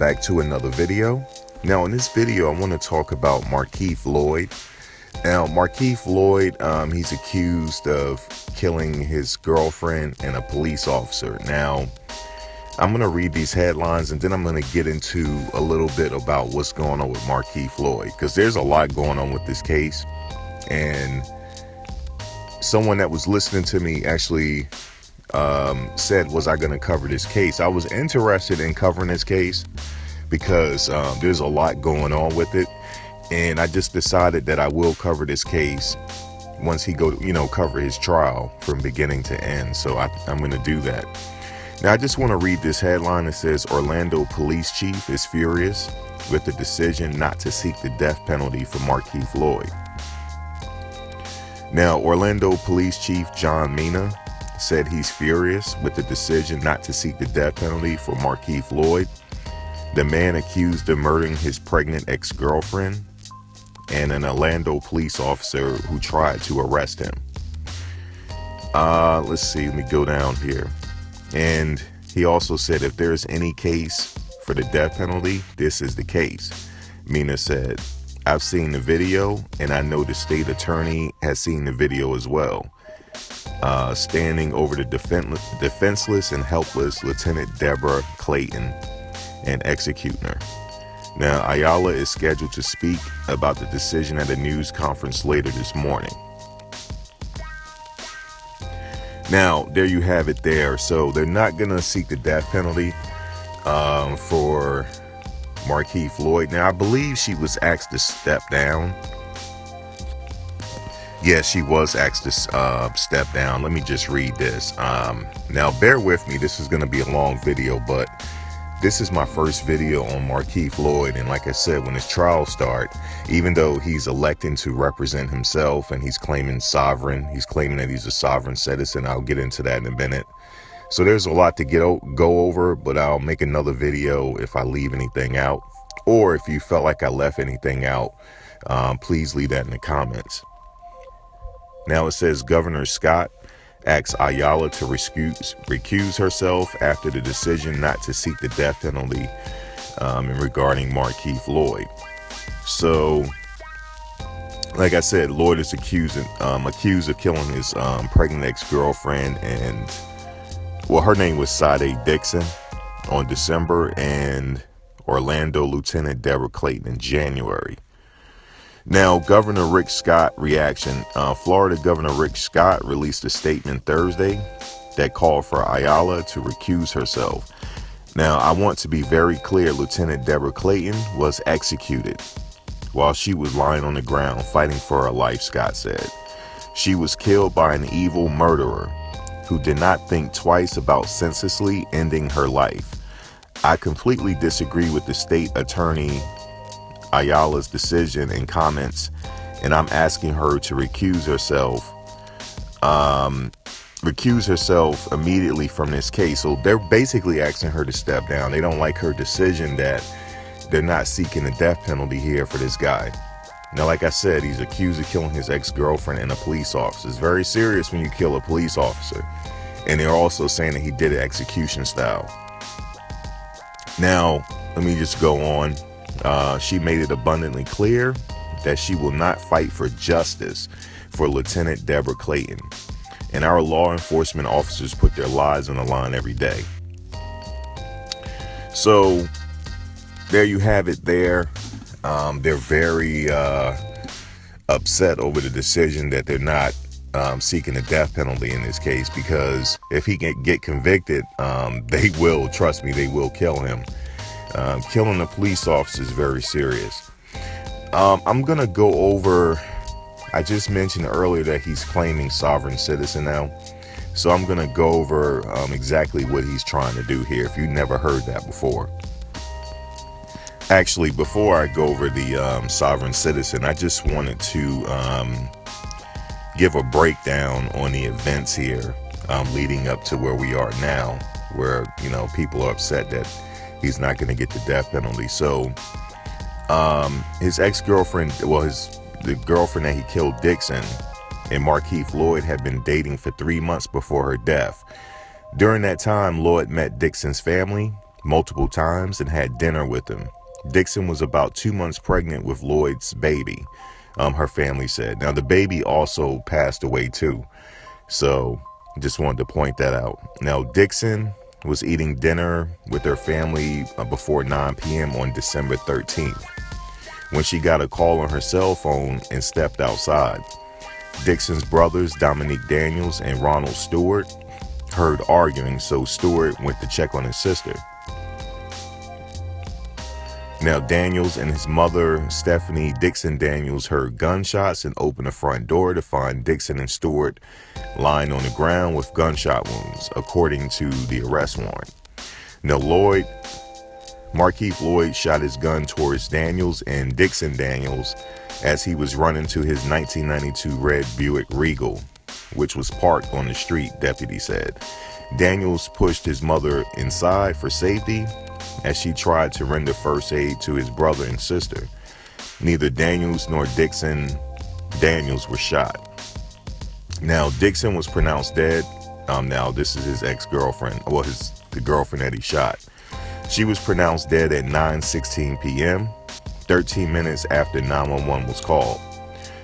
back to another video. Now in this video I want to talk about Markeith Loyd. Now Markeith Loyd, he's accused of killing his girlfriend and a police officer. Now I'm going to read these headlines and then I'm going to get into a little bit about what's going on with Markeith Loyd, because there's a lot going on with this case. And someone that was listening to me actually said, was I going to cover this case? I was interested in covering this case because there's a lot going on with it, and I just decided that I will cover this case once he cover his trial from beginning to end. So I'm going to do that. Now I just want to read this headline. It says, Orlando police chief is furious with the decision not to seek the death penalty for Markeith Loyd. Now Orlando police chief John Mina said he's furious with the decision not to seek the death penalty for Markeith Loyd, the man accused of murdering his pregnant ex-girlfriend and an Orlando police officer who tried to arrest him. Let's see, let me go down here. And he also said if there's any case for the death penalty, this is the case. Mina said, I've seen the video and I know the state attorney has seen the video as well. Standing over the defenseless and helpless Lieutenant Deborah Clayton and executing her. Now, Ayala is scheduled to speak about the decision at a news conference later this morning. Now, there you have it there. So they're not going to seek the death penalty for Markeith Loyd. Now, I believe she was asked to step down. Yes, she was asked to step down. Let me just read this. Now, bear with me. This is going to be a long video, but this is my first video on Markeith Loyd. And like I said, when his trial starts, even though he's electing to represent himself and he's claiming that he's a sovereign citizen. I'll get into that in a minute. So there's a lot to go over, but I'll make another video if I leave anything out. Or if you felt like I left anything out, please leave that in the comments. Now it says Governor Scott asks Ayala to recuse herself after the decision not to seek the death penalty regarding Markeith Loyd. So, like I said, Loyd is accused of killing his pregnant ex-girlfriend, and her name was Sade Dixon on December, and Orlando Lieutenant Deborah Clayton in January. Now, Governor Rick Scott reaction. Florida Governor Rick Scott released a statement Thursday that called for Ayala to recuse herself. Now, I want to be very clear. Lieutenant Deborah Clayton was executed while she was lying on the ground fighting for her life, Scott said. She was killed by an evil murderer who did not think twice about senselessly ending her life. I completely disagree with the state attorney Ayala's decision and comments, and I'm asking her to recuse herself immediately from this case. So they're basically asking her to step down. They don't like her decision that they're not seeking a death penalty here for this guy. Now, like I said, he's accused of killing his ex-girlfriend and a police officer. It's very serious when you kill a police officer. And they're also saying that he did it execution style. Now, let me just go on. She made it abundantly clear that she will not fight for justice for Lieutenant Deborah Clayton. And our law enforcement officers put their lives on the line every day. So there you have it there. They're very upset over the decision that they're not seeking a death penalty in this case, because if he can get convicted, they will, trust me, they will kill him. Killing a police officer is very serious. I'm going to go over, I just mentioned earlier that he's claiming sovereign citizen now. So I'm going to go over exactly what he's trying to do here, if you never heard that before. Actually, before I go over the sovereign citizen, I just wanted to give a breakdown on the events here leading up to where we are now, where, people are upset that he's not going to get the death penalty. So his ex-girlfriend, the girlfriend that he killed, Dixon, and Markeith Loyd had been dating for 3 months before her death. During that time, Loyd met Dixon's family multiple times and had dinner with him. Dixon was about 2 months pregnant with Loyd's baby, her family said. Now, the baby also passed away too. So just wanted to point that out. Now, Dixon was eating dinner with her family before 9 p.m. on December 13th when she got a call on her cell phone and stepped outside. Dixon's brothers, Dominique Daniels and Ronald Stewart, heard arguing, so Stewart went to check on his sister. Now, Daniels and his mother, Stephanie Dixon Daniels, heard gunshots and opened the front door to find Dixon and Stewart lying on the ground with gunshot wounds, according to the arrest warrant. Now, Markeith Loyd shot his gun towards Daniels and Dixon Daniels as he was running to his 1992 red Buick Regal, which was parked on the street, deputies said. Daniels pushed his mother inside for safety as she tried to render first aid to his brother and sister. Neither Daniels nor Dixon Daniels were shot. Now, Dixon was pronounced dead. Now, this is his ex-girlfriend, well, the girlfriend that he shot. She was pronounced dead at 9:16 p.m., 13 minutes after 911 was called.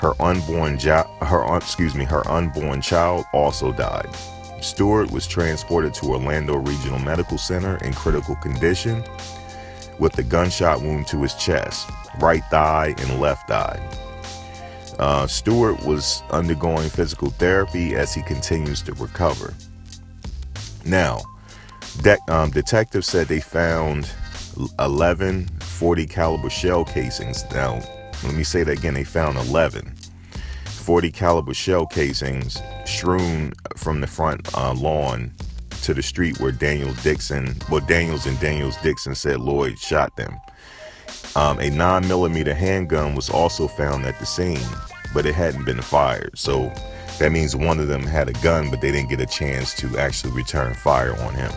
Her unborn child also died. Stewart was transported to Orlando Regional Medical Center in critical condition with a gunshot wound to his chest, right thigh, and left thigh. Stewart was undergoing physical therapy as he continues to recover. Now, detectives said they found 11 .40 caliber shell casings. Now, let me say that again. They found 11 .40 caliber shell casings strewn from the front lawn to the street where Daniels and Daniels Dixon said Loyd shot them. A 9mm handgun was also found at the scene, but it hadn't been fired. So that means one of them had a gun, but they didn't get a chance to actually return fire on him.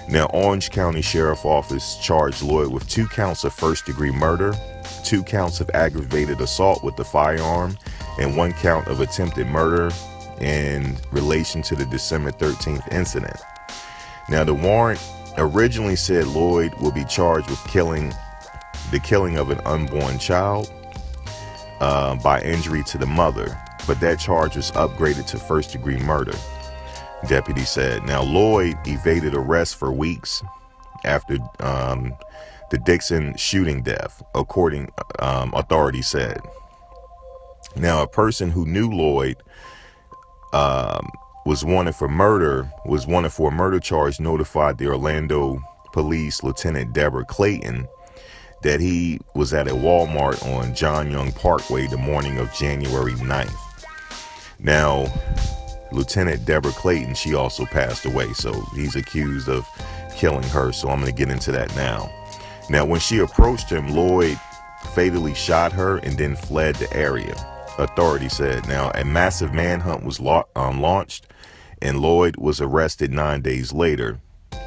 Now, Orange County Sheriff Office charged Loyd with 2 counts of first-degree murder, 2 counts of aggravated assault with the firearm, and 1 count of attempted murder in relation to the December 13th incident. Now, the warrant originally said Loyd will be charged with the killing of an unborn child by injury to the mother, but that charge was upgraded to first-degree murder, deputy said. Now, Loyd evaded arrest for weeks after the Dixon shooting death, according authorities said. Now, a person who knew Loyd was wanted for a murder charge notified the Orlando Police Lieutenant Deborah Clayton that he was at a Walmart on John Young Parkway the morning of January 9th. Now, Lieutenant Deborah Clayton, she also passed away, so he's accused of killing her, so I'm going to get into that now. Now, when she approached him, Loyd fatally shot her and then fled the area, authorities said. Now, a massive manhunt was launched, and Loyd was arrested 9 days later.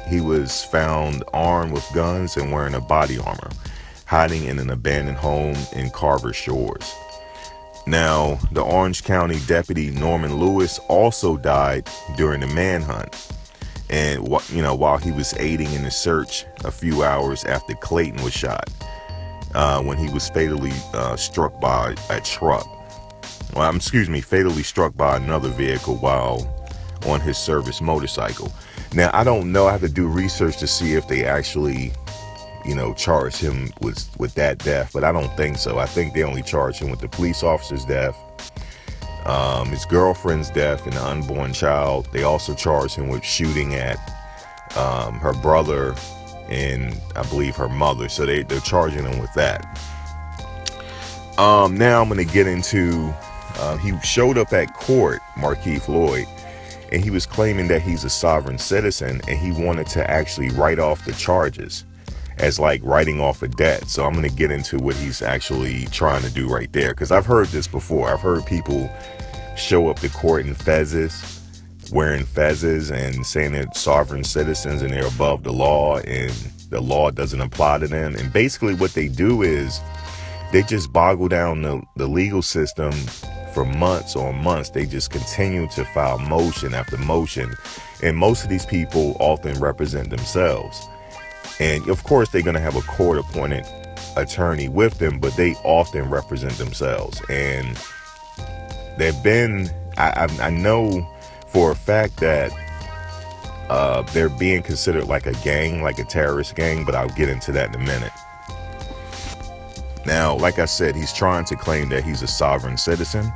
He was found armed with guns and wearing a body armor, hiding in an abandoned home in Carver Shores. Now, the Orange County deputy Norman Lewis also died during the manhunt, and while he was aiding in the search a few hours after Clayton was shot, when he was fatally struck by a truck. Fatally struck by another vehicle while on his service motorcycle. Now, I don't know. I have to do research to see if they actually charged him with that death, but I don't think so. I think they only charged him with the police officer's death, his girlfriend's death, and the unborn child. They also charged him with shooting at her brother and I believe her mother. So they're charging him with that. Now I'm going to get into, he showed up at court, Markeith Loyd, and he was claiming that he's a sovereign citizen and he wanted to actually write off the charges as like writing off a debt. So I'm going to get into what he's actually trying to do right there, because I've heard this before. I've heard people show up to court in fezzes, wearing fezzes and saying they're sovereign citizens and they're above the law and the law doesn't apply to them. And basically what they do is they just boggle down the legal system for months on months. They just continue to file motion after motion. And most of these people often represent themselves. And of course, they're going to have a court-appointed attorney with them, but they often represent themselves. And they've been, I know for a fact that they're being considered like a gang, like a terrorist gang, but I'll get into that in a minute. Now, like I said, he's trying to claim that he's a sovereign citizen.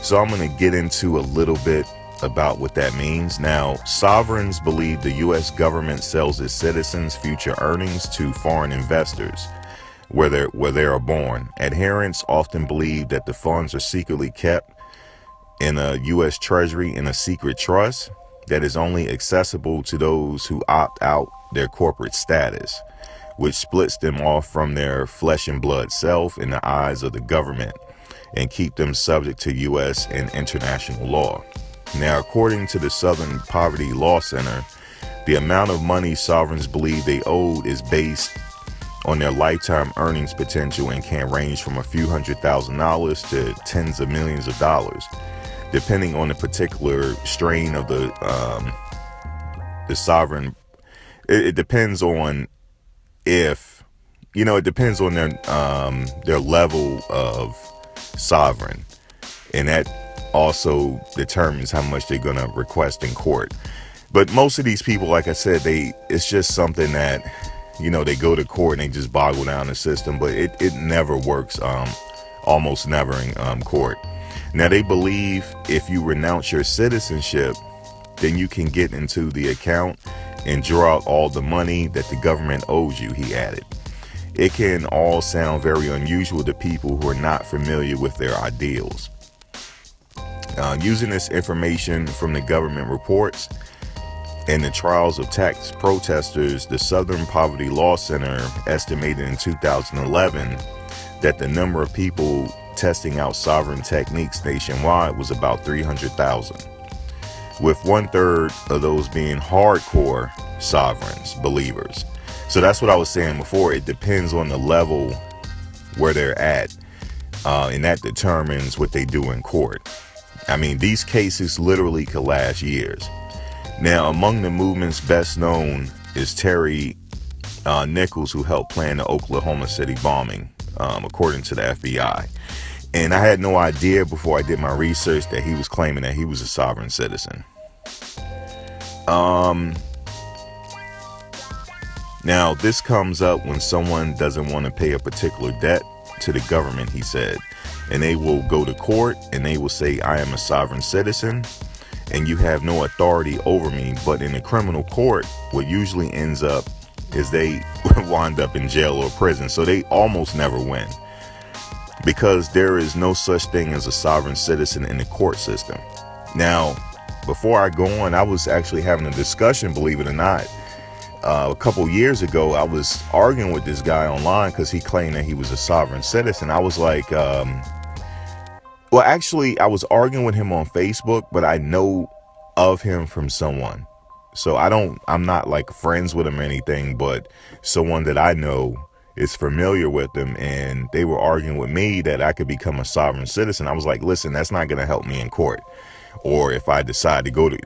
So I'm going to get into a little bit about what that means. Now, sovereigns believe the U.S. government sells its citizens' future earnings to foreign investors where they are born. Adherents often believe that the funds are secretly kept in a U.S. Treasury in a secret trust that is only accessible to those who opt out their corporate status, which splits them off from their flesh and blood self in the eyes of the government and keep them subject to U.S. and international law. Now, according to the Southern Poverty Law Center, the amount of money sovereigns believe they owed is based on their lifetime earnings potential and can range from a few $100,000 to tens of millions of dollars, depending on the particular strain of the sovereign. It depends on if, it depends on their level of sovereign, and that also determines how much they're going to request in court. But most of these people, like I said, it's just something that, they go to court and they just boggle down the system, but it never works, almost never in court. Now, they believe if you renounce your citizenship, then you can get into the account and draw out all the money that the government owes you, he added. It can all sound very unusual to people who are not familiar with their ideals. Using this information from the government reports and the trials of tax protesters, the Southern Poverty Law Center estimated in 2011 that the number of people testing out sovereign techniques nationwide was about 300,000, with 1/3 of those being hardcore sovereigns, believers. So that's what I was saying before. It depends on the level where they're at, and that determines what they do in court. I mean, these cases literally could last years. Now, among the movement's best known is Terry Nichols, who helped plan the Oklahoma City bombing, according to the FBI. And I had no idea before I did my research that he was claiming that he was a sovereign citizen. Now, this comes up when someone doesn't want to pay a particular debt to the government, he said, and they will go to court and they will say, I am a sovereign citizen and you have no authority over me. But in a criminal court, what usually ends up is they wind up in jail or prison. So they almost never win, because there is no such thing as a sovereign citizen in the court system. Now, before I go on, I was actually having a discussion, believe it or not. A couple years ago, I was arguing with this guy online because he claimed that he was a sovereign citizen. I was like, well, actually, I was arguing with him on Facebook, but I know of him from someone. So I'm not like friends with him or anything, but someone that I know is familiar with them, and they were arguing with me that I could become a sovereign citizen. I was like, listen, that's not going to help me in court. Or if I decide to go to,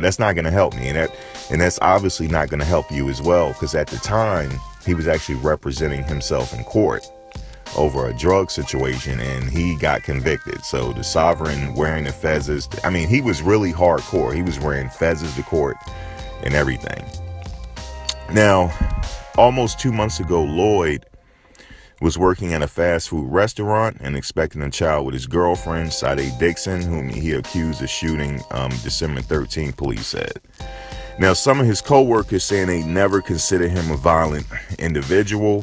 that's not going to help me. And that's obviously not going to help you as well, because at the time he was actually representing himself in court over a drug situation, and he got convicted. So the sovereign wearing the fezzes, I mean, he was really hardcore. He was wearing fezzes to court and everything. Now, almost 2 months ago, Loyd was working at a fast food restaurant and expecting a child with his girlfriend, Sade Dixon, whom he accused of shooting December 13th, police said. Now, some of his co-workers saying they never considered him a violent individual.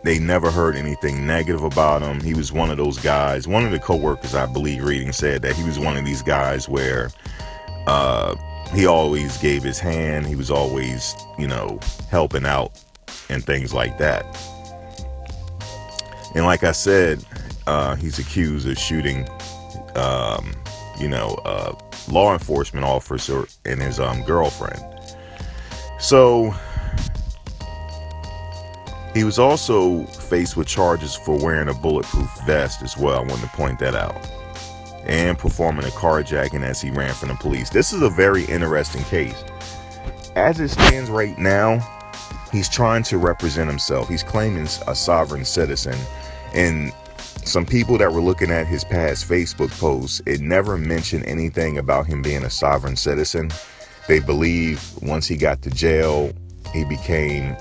They never heard anything negative about him. He was one of those guys. One of the co-workers, I believe, reading said that he was one of these guys where he always gave his hand. He was always, helping out and things like that. And like I said, he's accused of shooting, a law enforcement officer and his girlfriend. So he was also faced with charges for wearing a bulletproof vest as well. I wanted to point that out. And performing a carjacking as he ran from the police. This is a very interesting case. As it stands right now, he's trying to represent himself. He's claiming a sovereign citizen. And some people that were looking at his past Facebook posts, it never mentioned anything about him being a sovereign citizen. They believe once he got to jail, he became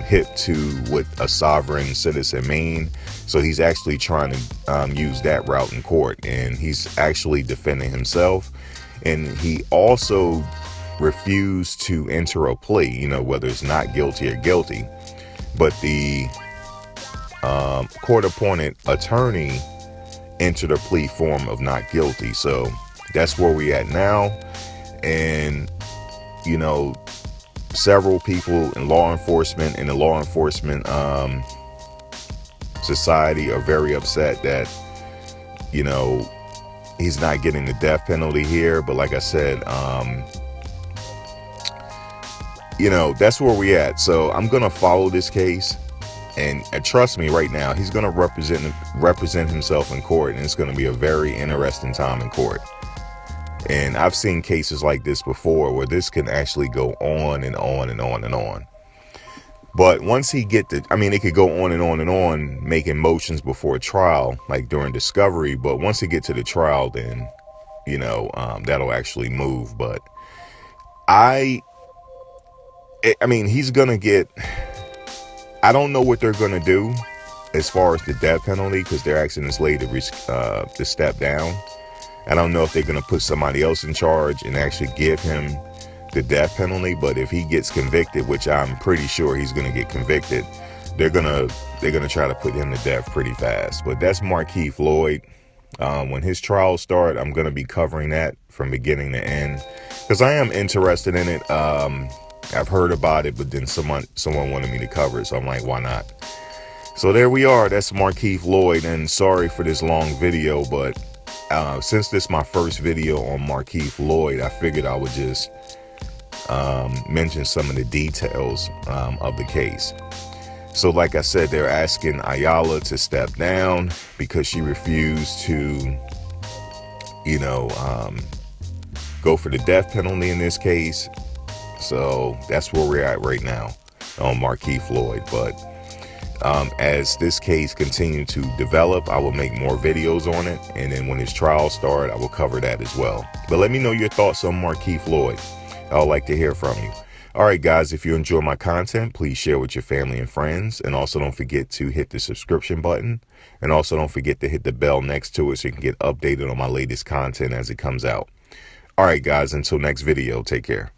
hip to what a sovereign citizen mean. So he's actually trying to use that route in court, and he's actually defending himself. And he also refused to enter a plea, you know, whether it's not guilty or guilty. But the court-appointed attorney entered a plea form of not guilty. So that's where we at now. And, you know, several people in law enforcement and the law enforcement society are very upset that, you know, he's not getting the death penalty here. But like I said, you know, that's where we at. So I'm going to follow this case. And trust me right now, he's going to represent himself in court. And it's going to be a very interesting time in court. And I've seen cases like this before where this can actually go on and on and on and on. But once he get to, I mean, it could go on and on and on, making motions before a trial, like during discovery. But once he get to the trial, then, you know, that'll actually move. But I mean, he's going to get, I don't know what they're going to do as far as the death penalty, because they're asking this lady to step down. I don't know if they're going to put somebody else in charge and actually give him the death penalty. But if he gets convicted, which I'm pretty sure he's going to get convicted, they're going to try to put him to death pretty fast. But that's Markeith Loyd. When his trial start, I'm going to be covering that from beginning to end, because I am interested in it. I've heard about it, but then someone wanted me to cover it, so I'm like, why not? So there we are. That's Markeith Loyd, and sorry for this long video, but since this is my first video on Markeith Loyd, I figured I would just mention some of the details of the case. So like I said, they're asking Ayala to step down because she refused to, you know, go for the death penalty in this case. So that's where we're at right now on Markeith Loyd. But as this case continues to develop, I will make more videos on it. And then when his trial starts, I will cover that as well. But let me know your thoughts on Markeith Loyd. I would like to hear from you. All right, guys, if you enjoy my content, please share with your family and friends. And also don't forget to hit the subscription button. And also don't forget to hit the bell next to it so you can get updated on my latest content as it comes out. All right, guys, until next video, take care.